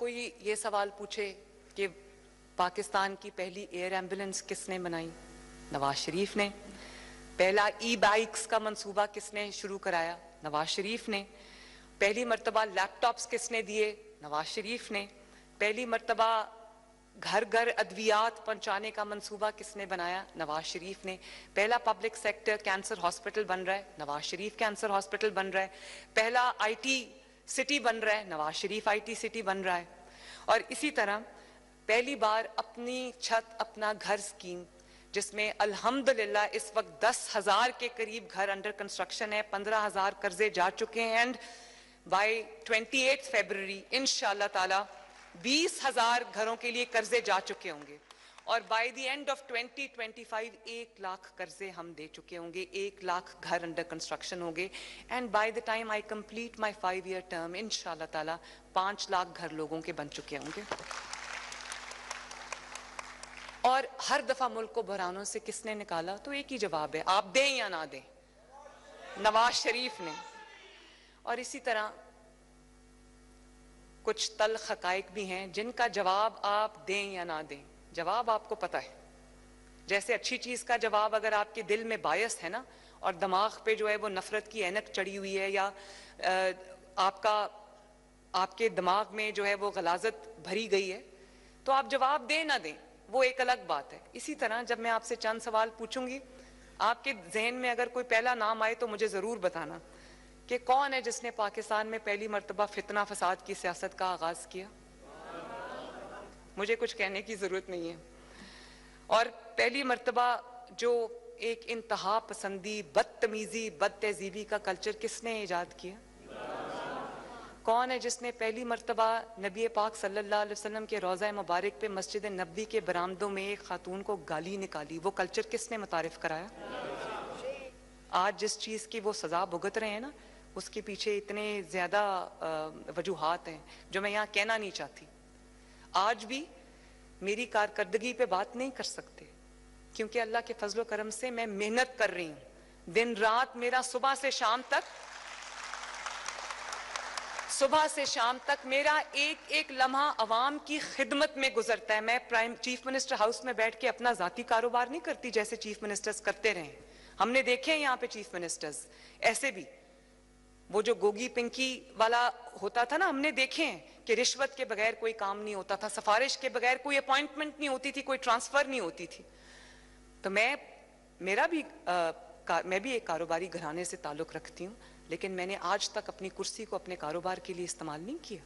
कोई ये सवाल पूछे कि पाकिस्तान की पहली एयर एम्बुलेंस किसने बनाई? नवाज शरीफ ने। पहला ई बाइक्स का मंसूबा किसने शुरू कराया? नवाज शरीफ ने। पहली मर्तबा लैपटॉप्स किसने दिए? नवाज शरीफ ने। पहली मर्तबा घर घर अद्वियात पहुंचाने का मंसूबा किसने बनाया? नवाज शरीफ ने। पहला पब्लिक सेक्टर कैंसर हॉस्पिटल बन रहा है, नवाज शरीफ कैंसर हॉस्पिटल बन रहा है। पहला आईटी सिटी बन रहा है, नवाज शरीफ आईटी सिटी बन रहा है। और इसी तरह पहली बार अपनी छत अपना घर स्कीम, जिसमें अल्हम्दुलिल्लाह इस वक्त 10,000 के करीब घर अंडर कंस्ट्रक्शन है, 15,000 कर्जे जा चुके हैं एंड बाय 28 फरवरी इंशाअल्लाह ताला 20,000 घरों के लिए कर्जे जा चुके होंगे और by the end of 2025 1 lakh कर्जे हम दे चुके होंगे, 1 लाख घर अंडर कंस्ट्रक्शन होंगे and by the time I complete my 5-year term इंशाअल्लाह ताला 5 लाख घर लोगों के बन चुके होंगे। और हर दफा मुल्क को बहरानों से किसने निकाला? तो एक ही जवाब है, आप दें या ना दें, नवाज शरीफ ने। और इसी तरह कुछ तल्ख हकाइक भी हैं जिनका जवाब आप दें या ना दें, जवाब आपको पता है। जैसे अच्छी चीज का जवाब अगर आपके दिल में बायस है ना और दिमाग पे जो है वो नफरत की ऐनक चढ़ी हुई है या आपके दिमाग में जो है वो गलाजत भरी गई है, तो आप जवाब दें ना दें वो एक अलग बात है। इसी तरह जब मैं आपसे चंद सवाल पूछूंगी, आपके जहन में अगर कोई पहला नाम आए तो मुझे जरूर बताना कि कौन है जिसने पाकिस्तान में पहली मर्तबा फितना फसाद की सियासत का आगाज किया। मुझे कुछ कहने की जरूरत नहीं है। और पहली मर्तबा जो एक इंतहा पसंदी, बदतमीजी, बद तहजीबी का कल्चर किसने इजाद किया? कौन है जिसने पहली मर्तबा नबी पाक सल्लल्लाहु अलैहि वसल्लम के रोज़ा मुबारक पे मस्जिद नबी के बरामदों में एक खातून को गाली निकाली? वो कल्चर किसने मुतारिफ कराया? आज जिस चीज़ की वो सज़ा भुगत रहे हैं ना, उसके पीछे इतने ज़्यादा वजूहात हैं जो मैं यहाँ कहना नहीं चाहती। आज भी मेरी कारकर्दगी पे बात नहीं कर सकते क्योंकि अल्लाह के फजलो करम से मैं मेहनत कर रही हूँ। दिन रात मेरा सुबह से शाम तक मेरा एक एक लम्हा अवाम की खिदमत में गुजरता है। मैं चीफ मिनिस्टर हाउस में बैठ के अपना जाती कारोबार नहीं करती जैसे चीफ मिनिस्टर्स करते रहे। हमने देखे हैं यहाँ पे चीफ मिनिस्टर्स ऐसे भी, वो जो गोगी पिंकी वाला होता था ना, हमने देखे हैं कि रिश्वत के बगैर कोई काम नहीं होता था, सिफारिश के बगैर कोई अपॉइंटमेंट नहीं होती थी, कोई ट्रांसफर नहीं होती थी। तो मैं भी एक कारोबारी घराने से ताल्लुक रखती हूँ, लेकिन मैंने आज तक अपनी कुर्सी को अपने कारोबार के लिए इस्तेमाल नहीं किया।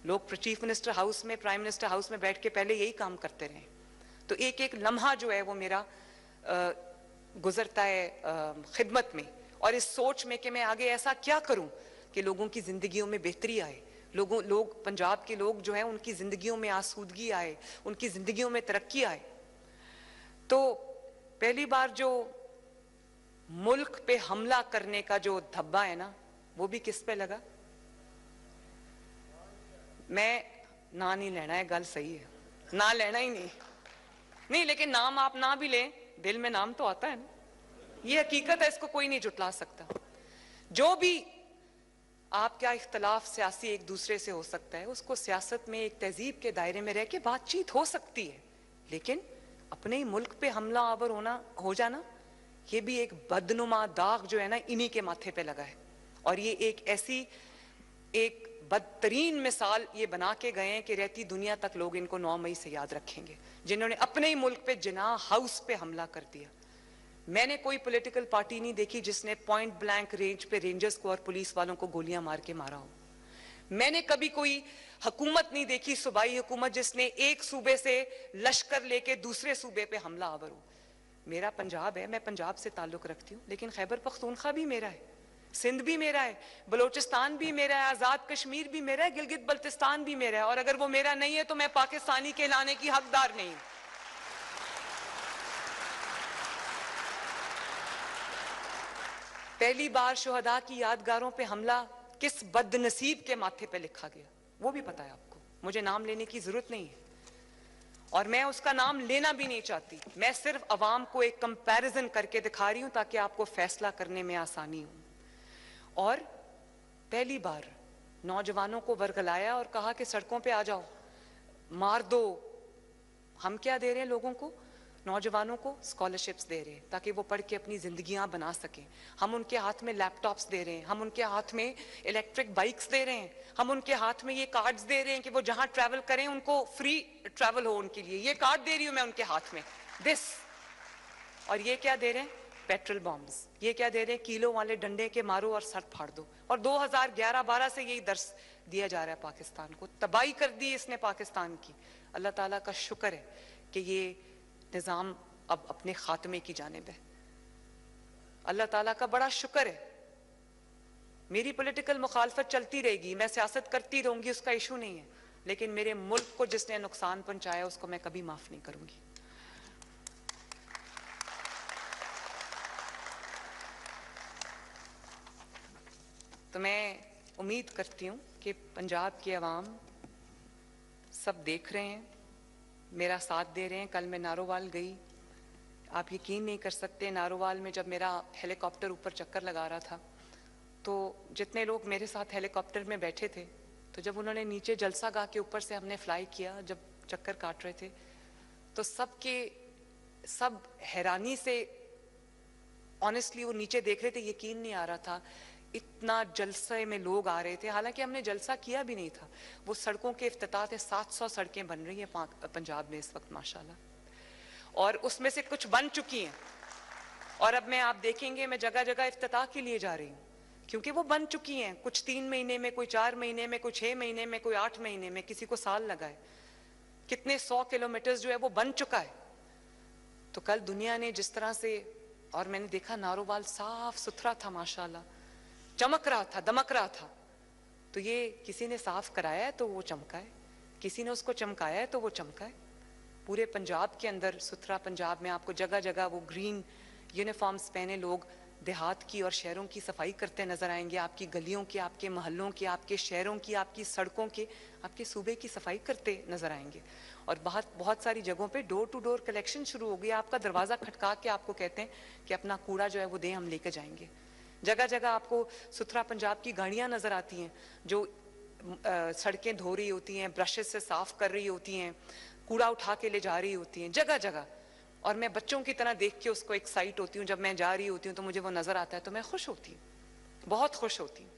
लोग चीफ मिनिस्टर हाउस में, प्राइम मिनिस्टर हाउस में बैठ के पहले यही काम करते रहे। तो एक एक लम्हा जो है वो मेरा गुजरता है खिदमत में और इस सोच में कि मैं आगे ऐसा क्या करूं कि लोगों की जिंदगियों में बेहतरी आए, लोग पंजाब के लोग जो हैं उनकी जिंदगियों में आसूदगी आए, उनकी जिंदगियों में तरक्की आए। तो पहली बार जो मुल्क पे हमला करने का जो धब्बा है ना, वो भी किस पे लगा? मैं ना नहीं लेना है, गल सही है, ना लेना ही नहीं, लेकिन नाम आप ना भी लें, दिल में नाम तो आता है ना, ये हकीकत है, इसको कोई नहीं जुटला सकता। जो भी आपका इख्तलाफ सियासी एक दूसरे से हो सकता है, उसको सियासत में एक तहजीब के दायरे में रह के बातचीत हो सकती है, लेकिन अपने ही मुल्क पे हमला आवर हो जाना, ये भी एक बदनुमा दाग जो है ना इन्हीं के माथे पे लगा है। और ये एक बदतरीन मिसाल ये बना के गए हैं कि रहती दुनिया तक लोग इनको 9 मई से याद रखेंगे, जिन्होंने अपने ही मुल्क पे जिनाह हाउस पे हमला कर दिया। मैंने कोई पॉलिटिकल पार्टी नहीं देखी जिसने पॉइंट ब्लैंक रेंज पे रेंजर्स को और पुलिस वालों को गोलियां मार के मारा हो। मैंने कभी कोई हुकूमत नहीं देखी, सूबाई हुकूमत, जिसने एक सूबे से लश्कर लेके दूसरे सूबे पे हमला आवर हो। मेरा पंजाब है, मैं पंजाब से ताल्लुक रखती हूँ, लेकिन खैबर पख्तूनख्वा भी मेरा है, सिंध भी मेरा है, बलोचिस्तान भी मेरा है, आजाद कश्मीर भी मेरा है, गिलगित बल्तिस्तान भी मेरा है। और अगर वो मेरा नहीं है तो मैं पाकिस्तानी कहलाने की हकदार नहीं हूं। पहली बार शुहदा की यादगारों पे हमला किस बदनसीब के माथे पे लिखा गया वो भी पता है आपको, मुझे नाम लेने की जरूरत नहीं है और मैं उसका नाम लेना भी नहीं चाहती। मैं सिर्फ अवाम को एक कंपैरिजन करके दिखा रही हूं ताकि आपको फैसला करने में आसानी हो। और पहली बार नौजवानों को वर्गलाया और कहा कि सड़कों पे आ जाओ, मार दो। हम क्या दे रहे हैं लोगों को, नौजवानों को स्कॉलरशिप्स दे रहे हैं ताकि वो पढ़ के अपनी जिंदगियां बना सकें। हम उनके हाथ में लैपटॉप्स दे रहे हैं, हम उनके हाथ में इलेक्ट्रिक बाइक्स दे रहे हैं, हम उनके हाथ में ये कार्ड्स दे रहे हैं कि वो जहां ट्रैवल करें उनको फ्री ट्रैवल हो उनके लिए। ये कार्ड दे रही हूं मैं उनके हाथ में, दिस। और ये क्या दे रहे हैं, पेट्रोल बॉम्ब्स। ये क्या दे रहे हैं, किलो वाले डंडे के मारो और सर फाड़ दो। और 2011-12 से यही दर्स दिया जा रहा है पाकिस्तान को। तबाही कर दी इसने पाकिस्तान की। अल्लाह ताला का शुक्र है कि ये निज़ाम अब अपने खात्मे की जानिब है। अल्लाह ताला का बड़ा शुक्र है। मेरी पॉलिटिकल मुखालफत चलती रहेगी, मैं सियासत करती रहूंगी, उसका इशू नहीं है, लेकिन मेरे मुल्क को जिसने नुकसान पहुंचाया उसको मैं कभी माफ नहीं करूंगी। तो मैं उम्मीद करती हूँ कि पंजाब की आवाम सब देख रहे हैं, मेरा साथ दे रहे हैं। कल मैं नारोवाल गई, आप यकीन नहीं कर सकते, नारोवाल में जब मेरा हेलीकॉप्टर ऊपर चक्कर लगा रहा था तो जितने लोग मेरे साथ हेलीकॉप्टर में बैठे थे, तो जब उन्होंने नीचे जलसा गाह के ऊपर से हमने फ्लाई किया, जब चक्कर काट रहे थे, तो सब हैरानी से ऑनेस्टली वो नीचे देख रहे थे। यकीन नहीं आ रहा था इतना जलसे में लोग आ रहे थे, हालांकि हमने जलसा किया भी नहीं था। वो सड़कों के इफ्तिताह थे, 700 सड़कें बन रही हैं पंजाब में इस वक्त माशाल्लाह, और उसमें से कुछ बन चुकी हैं। और अब मैं, आप देखेंगे, मैं जगह जगह इफ्तिताह के लिए जा रही हूँ क्योंकि वो बन चुकी हैं। कुछ 3 महीने में, कोई 4 महीने में, कोई 6 महीने में, कोई 8 महीने में, किसी को साल लगा है। कितने 100 किलोमीटर जो है वो बन चुका है। तो कल दुनिया ने जिस तरह से, और मैंने देखा नारोवाल साफ सुथरा था माशाल्लाह, चमक रहा था, दमक रहा था। तो ये किसी ने साफ कराया है तो वो चमका है, किसी ने उसको चमकाया है तो वो चमका है। पूरे पंजाब के अंदर, सुथरा पंजाब में आपको जगह जगह वो ग्रीन यूनिफॉर्म्स पहने लोग देहात की और शहरों की सफाई करते नजर आएंगे। आपकी गलियों की, आपके मोहल्लों की, आपके शहरों की, आपकी सड़कों के, आपके सूबे की सफाई करते नजर आएंगे। और बहुत सारी जगहों पे डोर टू डोर कलेक्शन शुरू हो गई। आपका दरवाजा खटका के आपको कहते हैं कि अपना कूड़ा जो है वो दें, हम लेकर जाएंगे। जगह जगह आपको सुथरा पंजाब की गाड़ियां नजर आती हैं जो सड़कें धो रही होती हैं, ब्रशेस से साफ कर रही होती हैं, कूड़ा उठा के ले जा रही होती हैं जगह जगह। और मैं बच्चों की तरह देख के उसको एक्साइट होती हूँ। जब मैं जा रही होती हूँ तो मुझे वो नजर आता है तो मैं खुश होती हूँ, बहुत खुश होती हूँ।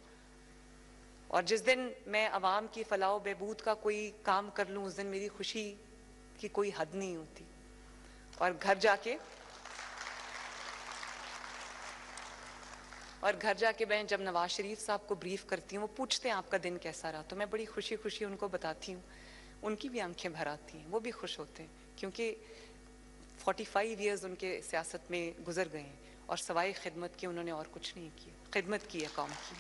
और जिस दिन मैं अवाम की फलाह बहबूद का कोई काम कर लूँ, उस दिन मेरी खुशी की कोई हद नहीं होती। और घर जाके मैं जब नवाज शरीफ साहब को ब्रीफ करती हूँ, वो पूछते हैं आपका दिन कैसा रहा, तो मैं बड़ी खुशी खुशी उनको बताती हूँ। उनकी भी आंखें भर आती हैं, वो भी खुश होते हैं क्योंकि 45 ईयर्स उनके सियासत में गुजर गए हैं और सवाए खिदमत के उन्होंने और कुछ नहीं किया। खिदमत की है कौम की,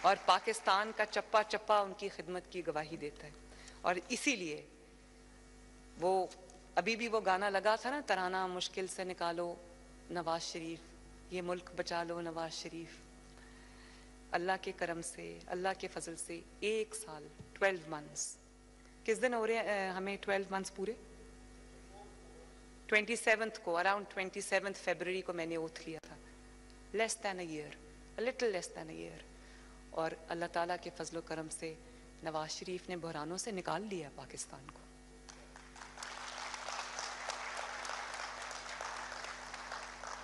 और पाकिस्तान का चप्पा चप्पा उनकी खिदमत की गवाही देता है। और इसीलिए वो अभी भी वो गाना लगा था ना, तराना मुश्किल से निकालो नवाज शरीफ, ये मुल्क बचा लो नवाज शरीफ। अल्लाह के करम से, अल्लाह के फजल से 1 साल 12 मंथ्स, किस दिन हो रहे हैं हमें 12 मंथ्स पूरे? 27th को, अराउंड 27th फरवरी को मैंने ओथ लिया था। Less than a year, a little less than a year. और अल्लाह ताला के फजलो करम से नवाज शरीफ ने बहरानों से निकाल लिया पाकिस्तान को।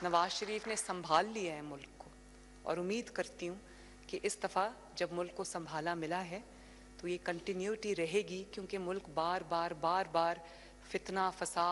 नवाज शरीफ ने संभाल लिया है मुल्क को। और उम्मीद करती हूँ कि इस दफ़ा जब मुल्क को संभाला मिला है तो ये कंटिन्यूटी रहेगी, क्योंकि मुल्क बार बार फितना फसाद